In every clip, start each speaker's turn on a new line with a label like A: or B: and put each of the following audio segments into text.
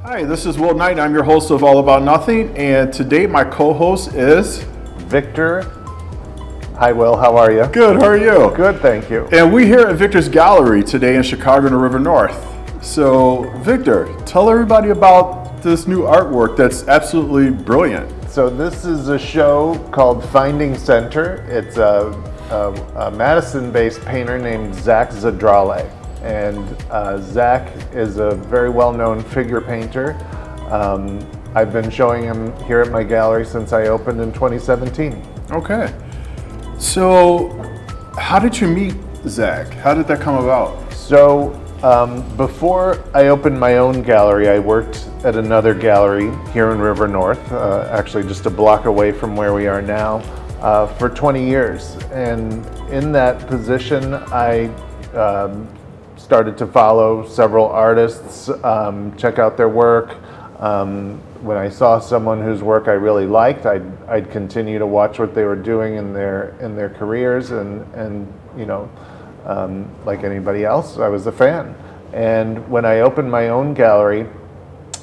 A: Hi, this is Will Knight. I'm your host of All About Nothing, and today my co-host is
B: Victor. Hi, Will. How are you?
A: Good. How are you?
B: Good, thank you.
A: And we're here at Victor's Gallery today in Chicago in the River North. So, Victor, tell everybody about this new artwork that's absolutely brilliant.
B: So this is a show called Finding Center. It's a Madison-based painter named Zack Zdrale. And Zack is a very well-known figure painter. I've been showing him here at my gallery since I opened in 2017.
A: Okay. So, how did you meet Zack? How did that come about?
B: So before I opened my own gallery, I worked at another gallery here in River North, actually just a block away from where we are now, for 20 years. And in that position, I started to follow several artists, check out their work. When I saw someone whose work I really liked, I'd continue to watch what they were doing in their careers, and you know, like anybody else, I was a fan. And when I opened my own gallery,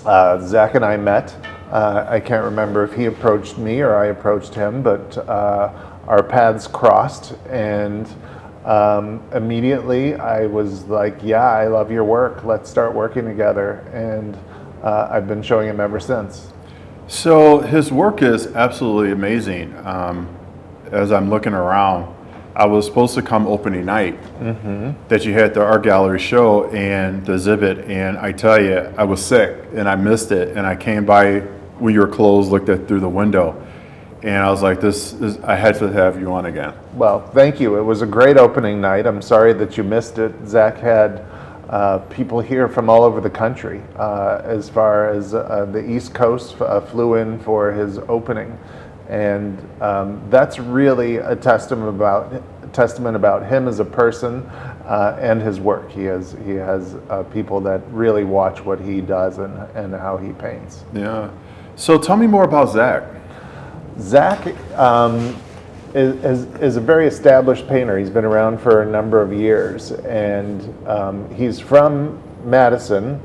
B: Zack and I met. I can't remember if he approached me or I approached him, but our paths crossed, and immediately I was like, yeah, I love your work. Let's start working together. And I've been showing him ever since.
A: So, his work is absolutely amazing. As I'm looking around, I was supposed to come opening night that you had the art gallery show and the exhibit, and I tell you, I was sick and I missed it, and I came by when you were closed, looked at through the window, and I was like, I had to have you on again.
B: Well, thank you. It was a great opening night. I'm sorry that you missed it. Zack had people here from all over the country, as far as the East Coast flew in for his opening. And that's really a testament about him as a person and his work. He has people that really watch what he does and how he paints.
A: Yeah. So tell me more about Zack.
B: Zack is a very established painter. He's been around for a number of years, and he's from Madison,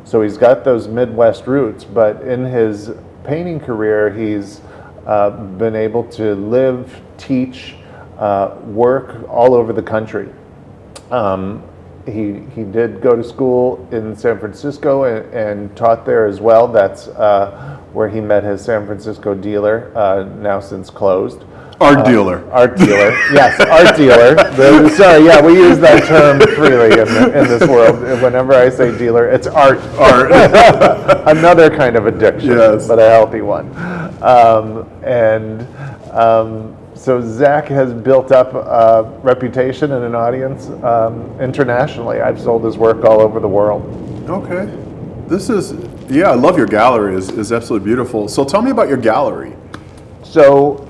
B: so he's got those Midwest roots, but in his painting career, he's been able to live, teach, work all over the country. He did go to school in San Francisco and taught there as well. That's where he met his San Francisco dealer, now since closed.
A: Art dealer.
B: Art dealer, yes, art dealer. Sorry, yeah, we use that term freely in this world. Whenever I say dealer, it's art.
A: Art.
B: Another kind of addiction,
A: yes,
B: but a healthy one. So Zack has built up a reputation and an audience internationally. I've sold his work all over the world.
A: Okay. I love your gallery. It's absolutely beautiful. So tell me about your gallery.
B: So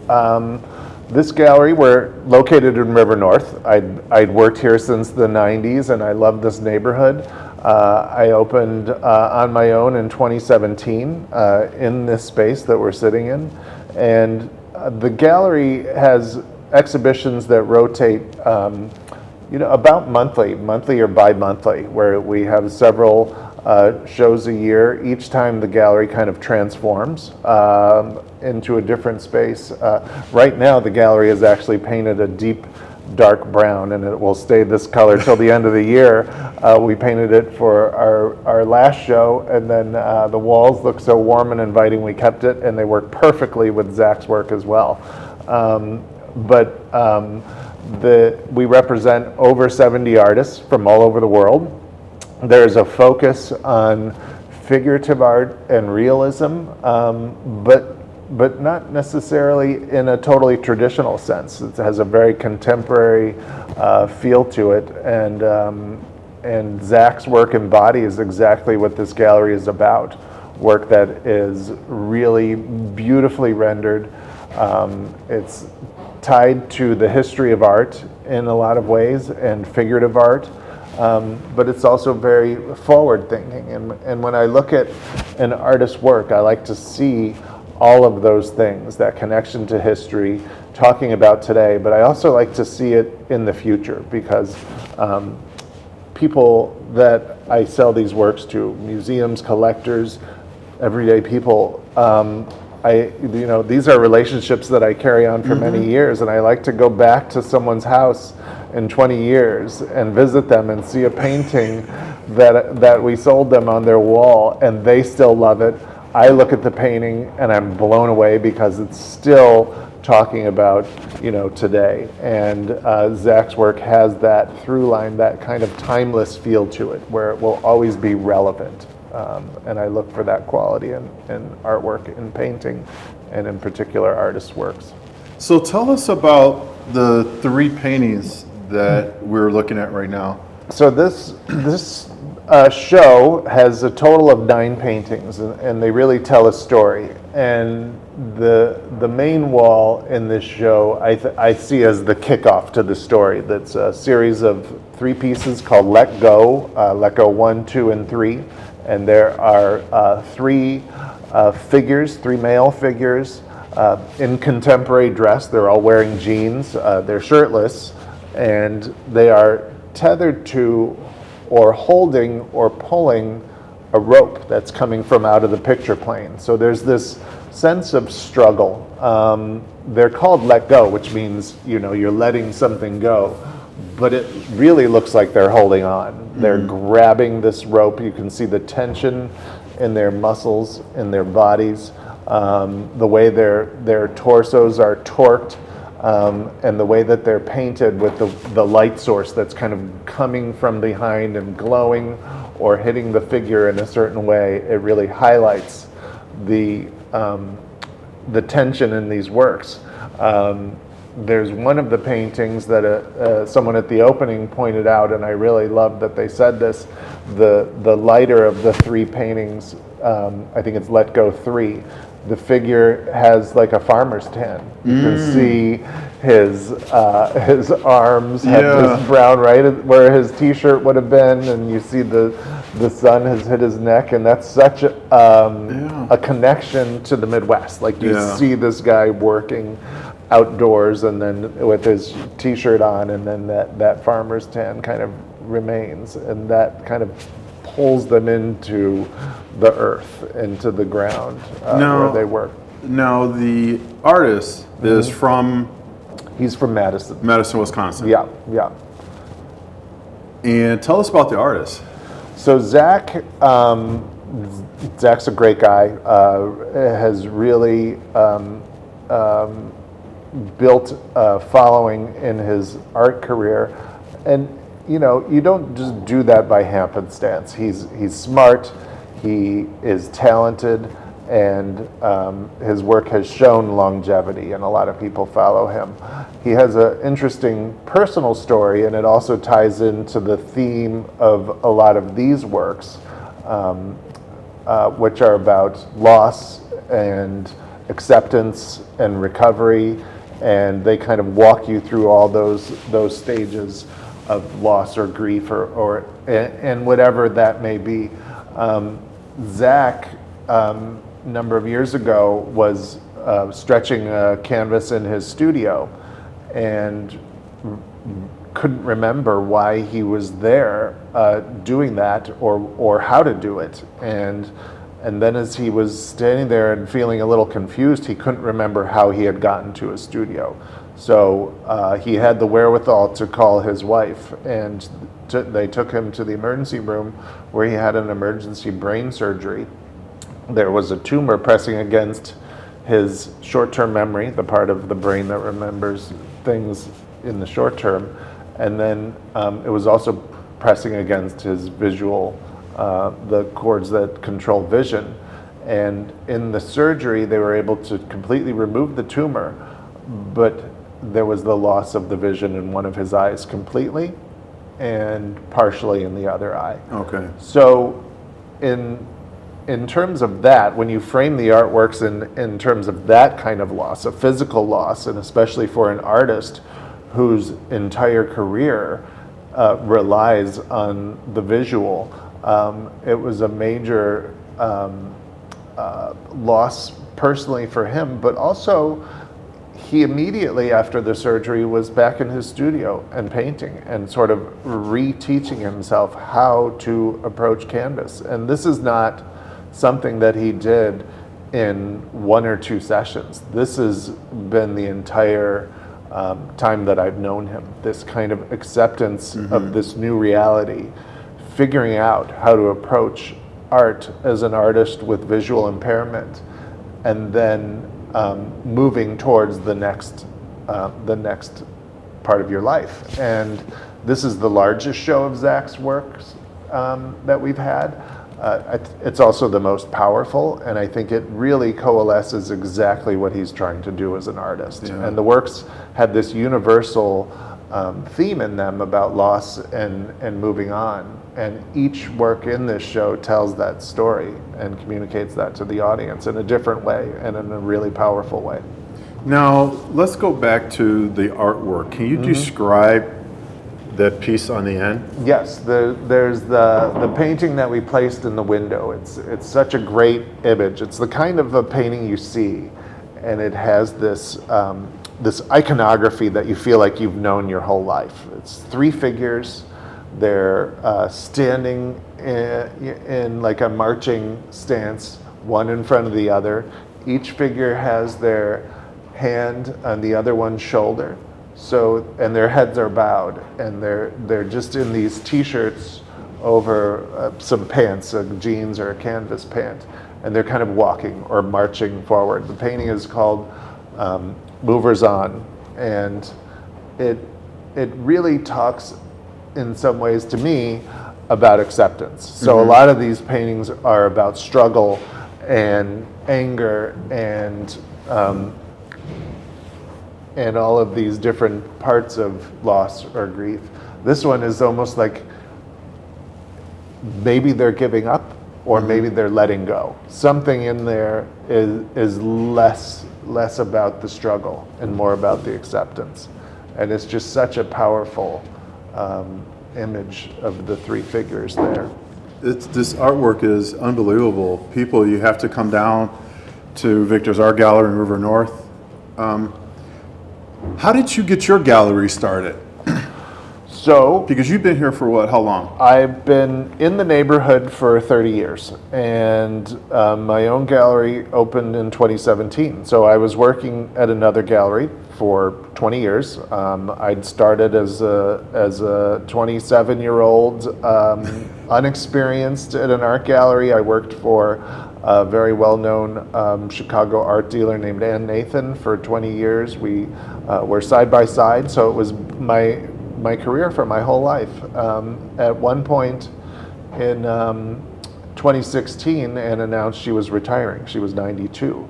B: this gallery, we're located in River North. I'd worked here since the 90s, and I love this neighborhood. I opened on my own in 2017 in this space that we're sitting in. And the gallery has exhibitions that rotate about monthly or bi-monthly, where we have several shows a year. Each time the gallery kind of transforms into a different space. Right now the gallery is actually painted a deep dark brown, and it will stay this color till the end of the year. We painted it for our last show, and then the walls look so warm and inviting we kept it, and they work perfectly with Zack's work as well. We represent over 70 artists from all over the world. There's a focus on figurative art and realism, but not necessarily in a totally traditional sense. It has a very contemporary feel to it, and Zack's work embodies exactly what this gallery is about. Work that is really beautifully rendered. It's tied to the history of art in a lot of ways, and figurative art. But it's also very forward-thinking. And when I look at an artist's work, I like to see all of those things, that connection to history, talking about today, but I also like to see it in the future, because people that I sell these works to, museums, collectors, everyday people. These are relationships that I carry on for many years, and I like to go back to someone's house in 20 years and visit them and see a painting that we sold them on their wall, and they still love it. I look at the painting and I'm blown away because it's still talking about, today. And Zack's work has that through line, that kind of timeless feel to it, where it will always be relevant. And I look for that quality in artwork, in painting, and in particular artists' works.
A: So tell us about the 3 paintings that we're looking at right now.
B: So this show has a total of 9 paintings, and they really tell a story. And the main wall in this show I see as the kickoff to the story. That's a series of 3 pieces called Let Go 1, 2, and 3. And there are 3 figures, 3 male figures in contemporary dress. They're all wearing jeans. They're shirtless, and they are tethered to or holding or pulling a rope that's coming from out of the picture plane. So there's this sense of struggle. They're called Let Go, which means, you're letting something go. But it really looks like they're holding on. They're grabbing this rope. You can see the tension in their muscles, in their bodies, the way their torsos are torqued, and the way that they're painted with the light source that's kind of coming from behind and glowing or hitting the figure in a certain way. It really highlights the tension in these works. There's one of the paintings that someone at the opening pointed out, and I really loved that they said this. The lighter of the 3 paintings, I think it's Let Go 3. The figure has like a farmer's tan. You can see his arms have this brown, right where his T-shirt would have been, and you see the sun has hit his neck, and that's such a connection to the Midwest. Like you see this guy working outdoors, and then with his T-shirt on, and then that farmer's tan kind of remains, and that kind of pulls them into the earth, into the ground where they work.
A: Now the artist is from?
B: He's from Madison.
A: Madison, Wisconsin.
B: Yeah.
A: And tell us about the artist.
B: So Zack's a great guy. Has really built a following in his art career, and you don't just do that by happenstance. He's smart, he is talented, and his work has shown longevity, and a lot of people follow him. He has an interesting personal story, and it also ties into the theme of a lot of these works, which are about loss and acceptance and recovery, and they kind of walk you through all those stages of loss or grief or whatever that may be. Zack, a number of years ago, was stretching a canvas in his studio and couldn't remember why he was there doing that or how to do it. And then as he was standing there and feeling a little confused, he couldn't remember how he had gotten to his studio. So he had the wherewithal to call his wife, and they took him to the emergency room where he had an emergency brain surgery. There was a tumor pressing against his short-term memory, the part of the brain that remembers things in the short term, and then it was also pressing against his visual, the cords that control vision. And in the surgery, they were able to completely remove the tumor, but there was the loss of the vision in one of his eyes completely and partially in the other eye.
A: Okay.
B: So in terms of that, when you frame the artworks in terms of that kind of loss, a physical loss, and especially for an artist whose entire career relies on the visual, it was a major loss personally for him, but also he immediately after the surgery was back in his studio and painting and sort of reteaching himself how to approach canvas. And this is not something that he did in 1 or 2 sessions. This has been the entire time that I've known him, this kind of acceptance of this new reality, figuring out how to approach art as an artist with visual impairment, and then moving towards the next part of your life. And this is the largest show of Zack's works that we've had. It's also the most powerful, and I think it really coalesces exactly what he's trying to do as an artist.
A: Yeah.
B: And the works had this universal theme in them about loss and moving on. And each work in this show tells that story and communicates that to the audience in a different way and in a really powerful way.
A: Now, let's go back to the artwork. Can you describe that piece on the end?
B: Yes, there's the painting that we placed in the window. It's such a great image. It's the kind of a painting you see, and it has this this iconography that you feel like you've known your whole life. It's 3 figures. They're standing in like a marching stance, one in front of the other. Each figure has their hand on the other one's shoulder. So, and their heads are bowed, and they're just in these t-shirts over some pants, jeans or a canvas pant, and they're kind of walking or marching forward. The painting is called Movers On, and it really talks in some ways to me about acceptance. So a lot of these paintings are about struggle and anger and all of these different parts of loss or grief. This one is almost like maybe they're giving up or maybe they're letting go. Something in there is less about the struggle and more about the acceptance. And it's just such a powerful image of the 3 figures there.
A: This artwork is unbelievable. People, you have to come down to Victor's Art Gallery in River North. How did you get your gallery started?
B: So,
A: Because you've been here for what, how long?
B: I've been in the neighborhood for 30 years, and my own gallery opened in 2017. So I was working at another gallery for 20 years. I'd started as a 27-year-old, unexperienced at an art gallery. I worked for a very well-known Chicago art dealer named Ann Nathan for 20 years. We were side by side, so it was my career for my whole life. At one point in 2016, Ann announced she was retiring. She was 92,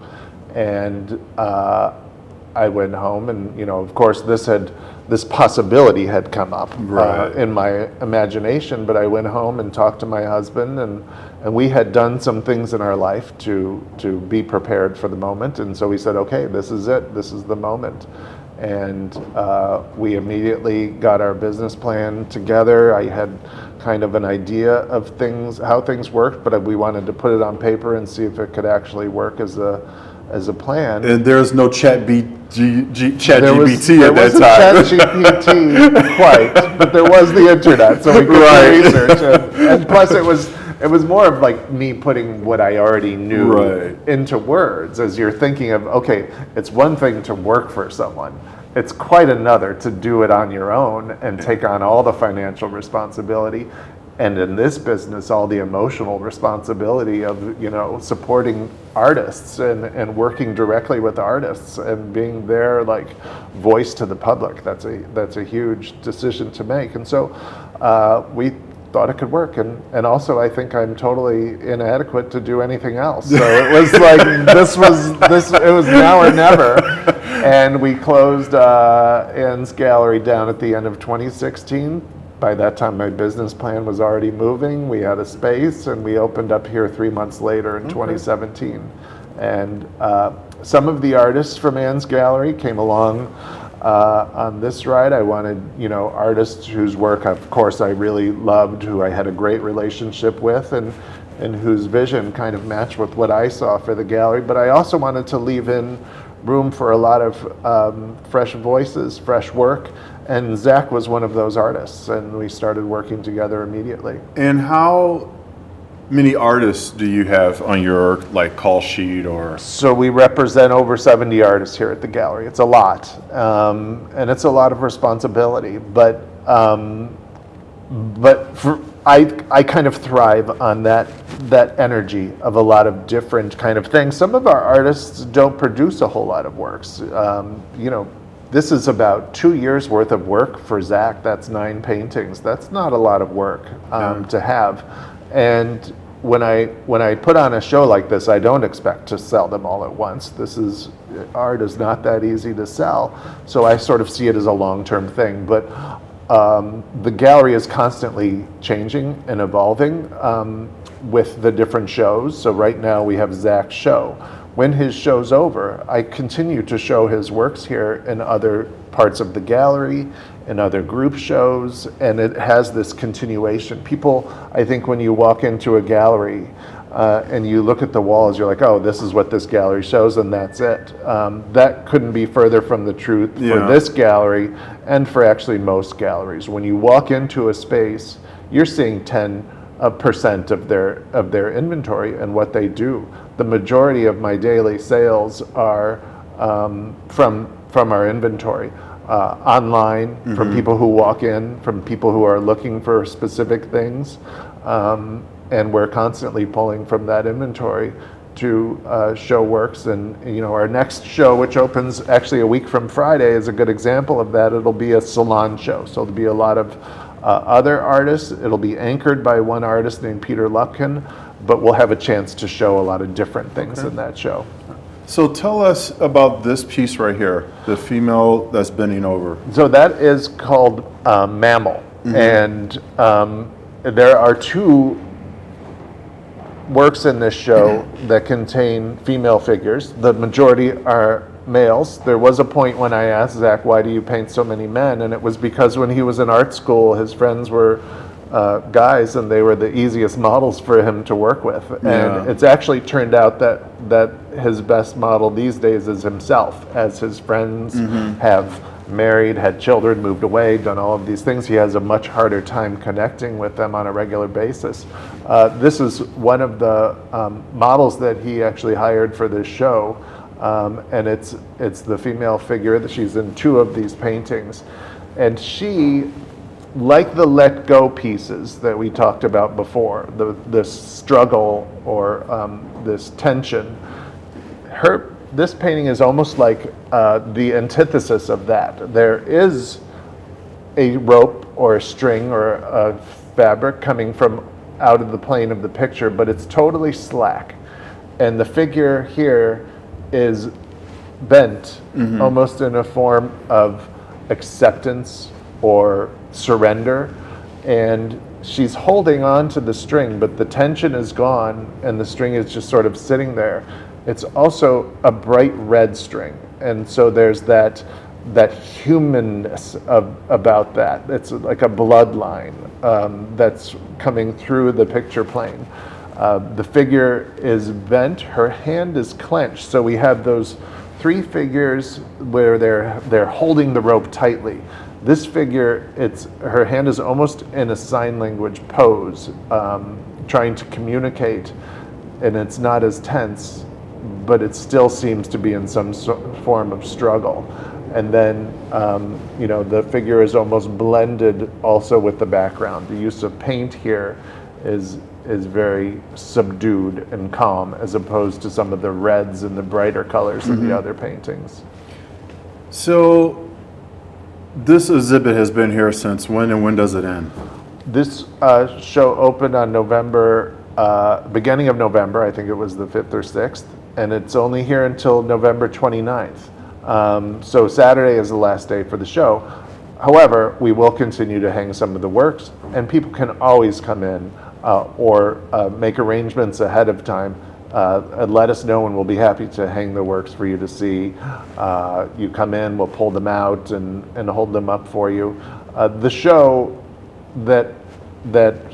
B: and I went home, and of course, this possibility had come up in my imagination. But I went home and talked to my husband, and we had done some things in our life to be prepared for the moment. And so we said, okay, this is it. This is the moment. And we immediately got our business plan together. I had kind of an idea of how things worked, but we wanted to put it on paper and see if it could actually work as a plan.
A: And there's no chat GPT
B: There
A: at that
B: wasn't
A: time.
B: ChatGPT quite, but there was the internet, so we could do research. And plus, it was more of like me putting what I already knew into words. As you're thinking of, okay, it's one thing to work for someone. It's quite another to do it on your own and take on all the financial responsibility. And in this business, all the emotional responsibility of, supporting artists and working directly with artists and being their like voice to the public. That's a huge decision to make. And so we thought it could work, and also I think I'm totally inadequate to do anything else. So it was like it was now or never. And we closed Ann's gallery down at the end of 2016. By that time, my business plan was already moving. We had a space, and we opened up here 3 months later in 2017. And some of the artists from Ann's gallery came along on this ride. I wanted, artists whose work, of course, I really loved, who I had a great relationship with, and whose vision kind of matched with what I saw for the gallery. But I also wanted to leave in room for a lot of fresh voices, fresh work. And Zack was one of those artists, and we started working together immediately.
A: And how many artists do you have on your like call sheet or?
B: So we represent over 70 artists here at the gallery. It's a lot, and it's a lot of responsibility. But I kind of thrive on that energy of a lot of different kind of things. Some of our artists don't produce a whole lot of works. This is about 2 years worth of work for Zack. That's 9 paintings. That's not a lot of work to have. And when I put on a show like this, I don't expect to sell them all at once. Art is not that easy to sell. So I sort of see it as a long-term thing. But the gallery is constantly changing and evolving with the different shows. So right now we have Zack's show. When his show's over, I continue to show his works here in other parts of the gallery, in other group shows, and it has this continuation. People, I think when you walk into a gallery and you look at the walls, you're like, oh, this is what this gallery shows, and that's it. That couldn't be further from the truth for this gallery and for actually most galleries. When you walk into a space, you're seeing 10% of their inventory and what they do. The majority of my daily sales are from our inventory, online, from people who walk in, from people who are looking for specific things, and we're constantly pulling from that inventory to show works. And our next show, which opens actually a week from Friday, is a good example of that. It'll be a salon show, so there'll be a lot of other artists. It'll be anchored by one artist named Peter Lupkin, but we'll have a chance to show a lot of different things in that show.
A: So tell us about this piece right here, the female that's bending over.
B: So that is called Mammal, and there are 2 works in this show that contain female figures. The majority are males. There was a point when I asked Zack, why do you paint so many men? And it was because when he was in art school, his friends were guys, and they were the easiest models for him to work with. And it's actually turned out that his best model these days is himself, as his friends have married, had children, moved away, done all of these things. He has a much harder time connecting with them on a regular basis. This is one of the models that he actually hired for this show, and it's the female figure that she's in 2 of these paintings. And she, like the let go pieces that we talked about before, this struggle or this tension, this painting is almost like the antithesis of that. There is a rope or a string or a fabric coming from out of the plane of the picture, but it's totally slack. And the figure here is bent, almost in a form of acceptance or surrender, and she's holding on to the string, but the tension is gone and the string is just sort of sitting there. It's also a bright red string, and so there's that humanness about that. It's like a bloodline that's coming through the picture plane. The figure is bent, her hand is clenched, so we have those 3 figures where they're holding the rope tightly. This figure, her hand is almost in a sign language pose, trying to communicate, and it's not as tense, but it still seems to be in some form of struggle. And then, the figure is almost blended also with the background. The use of paint here is very subdued and calm, as opposed to some of the reds and the brighter colors of the other paintings.
A: So this exhibit has been here since when, and when does it end?
B: This show opened on beginning of November, I think it was the 5th or 6th, and it's only here until November 29th. So Saturday is the last day for the show. However, we will continue to hang some of the works, and people can always come in or make arrangements ahead of time. And let us know, and we'll be happy to hang the works for you to see. You come in, we'll pull them out and hold them up for you. The show that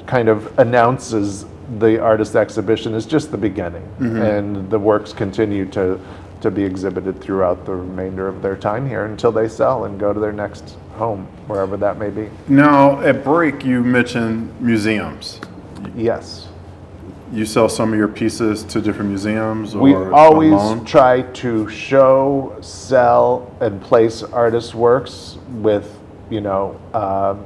B: kind of announces the artist exhibition is just the beginning, and the works continue to to be exhibited throughout the remainder of their time here until they sell and go to their next home, wherever that may be.
A: Now, at break, you mentioned museums.
B: Yes.
A: You sell some of your pieces to different museums, or
B: We always
A: alone?
B: try to show, sell, and place artists' works with,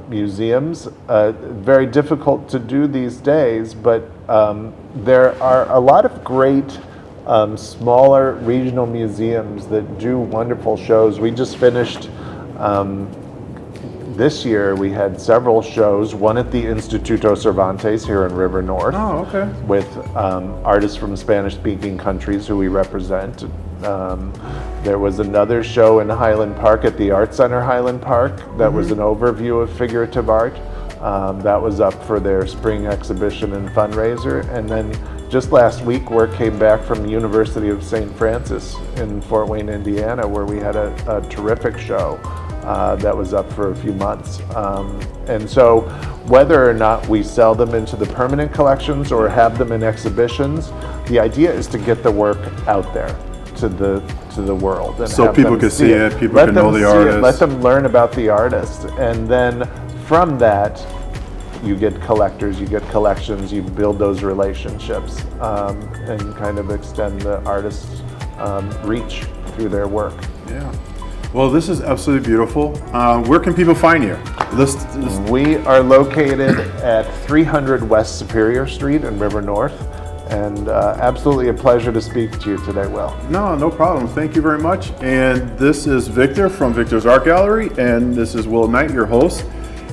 B: museums. Very difficult to do these days, but there are a lot of great smaller regional museums that do wonderful shows. We just finished this year. We had several shows, one at the Instituto Cervantes here in River North.
A: Oh, okay.
B: With artists from Spanish-speaking countries who we represent. There was another show in Highland Park at the Art Center Highland Park that was an overview of figurative art. That was up for their spring exhibition and fundraiser. And then just last week, word came back from the University of St. Francis in Fort Wayne, Indiana, where we had a terrific show that was up for a few months. And so whether or not we sell them into the permanent collections or have them in exhibitions, the idea is to get the work out there to the world. And
A: So
B: have
A: people
B: them
A: can see it, people
B: Let
A: can
B: them
A: know the
B: see it,
A: artist.
B: Let them learn about the artist. And then from that, you get collectors, you get collections, you build those relationships and kind of extend the artist's reach through their work.
A: Yeah. Well, this is absolutely beautiful. Where can people find you?
B: We are located at 300 West Superior Street in River North, and absolutely a pleasure to speak to you today, Will.
A: No problem. Thank you very much. And this is Victor from Victor's Art Gallery, and this is Will Knight, your host,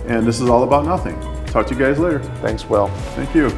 A: and this is All About Nothing. Talk to you guys later.
B: Thanks, Will.
A: Thank you.